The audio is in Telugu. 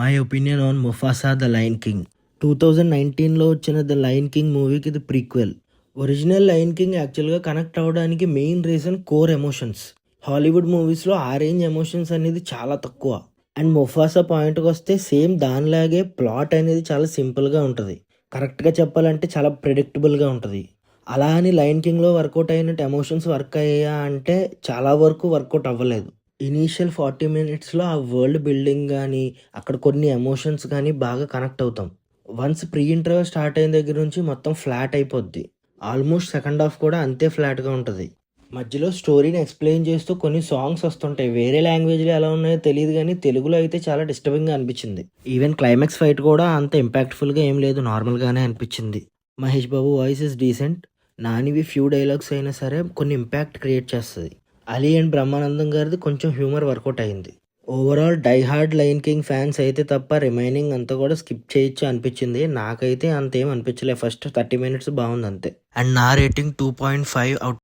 My opinion on Mufasa the lion king. 2019లో వచ్చిన ద లయన్ కింగ్ మూవీకి ఇది ప్రీక్వెల్. ఒరిజినల్ లయన్ కింగ్ యాక్చువల్గా కనెక్ట్ అవ్వడానికి main reason core emotions. Hollywood మూవీస్లో ఆ రేంజ్ ఎమోషన్స్ అనేది చాలా తక్కువ. అండ్ ముఫాసా పాయింట్కి వస్తే సేమ్ దానిలాగే ప్లాట్ అనేది చాలా సింపుల్గా ఉంటుంది. కరెక్ట్గా చెప్పాలంటే చాలా ప్రిడిక్టబుల్గా ఉంటుంది. అలా అని లయన్ కింగ్లో వర్కౌట్ అయినట్టు ఎమోషన్స్ వర్క్ అయ్యాయా అంటే చాలా వరకు వర్కౌట్ అవ్వలేదు. ఇనీషియల్ 40 మినిట్స్లో ఆ వరల్డ్ బిల్డింగ్ కానీ అక్కడ కొన్ని ఎమోషన్స్ కానీ బాగా కనెక్ట్ అవుతాం. వన్స్ ప్రీ ఇంటర్వ్యూ స్టార్ట్ అయిన దగ్గర నుంచి మొత్తం ఫ్లాట్ అయిపోద్ది. ఆల్మోస్ట్ సెకండ్ హాఫ్ కూడా అంతే ఫ్లాట్గా ఉంటుంది. మధ్యలో స్టోరీని ఎక్స్ప్లెయిన్ చేస్తూ కొన్ని సాంగ్స్ వస్తుంటాయి. వేరే లాంగ్వేజ్లో ఎలా ఉన్నాయో తెలియదు కానీ తెలుగులో అయితే చాలా డిస్టర్బింగ్గా అనిపించింది. ఈవెన్ క్లైమాక్స్ ఫైట్ కూడా అంత ఇంపాక్ట్ఫుల్గా ఏం లేదు, నార్మల్గానే అనిపించింది. Mahesh Babu voice is decent. నానివి ఫ్యూ డైలాగ్స్ అయినా సరే కొన్ని ఇంపాక్ట్ క్రియేట్ చేస్తుంది. అలీ అండ్ బ్రహ్మానందం గారిది కొంచెం హ్యూమర్ వర్కౌట్ అయింది. Overall die hard lion king fans అయితే తప్ప రిమైనింగ్ అంతా కూడా స్కిప్ చేయొచ్చు అనిపించింది. నాకైతే అంతేం అనిపించలే. ఫస్ట్ 30 మినిట్స్ బాగుంది అంతే. అండ్ నా రేటింగ్ 2.5 అవుట్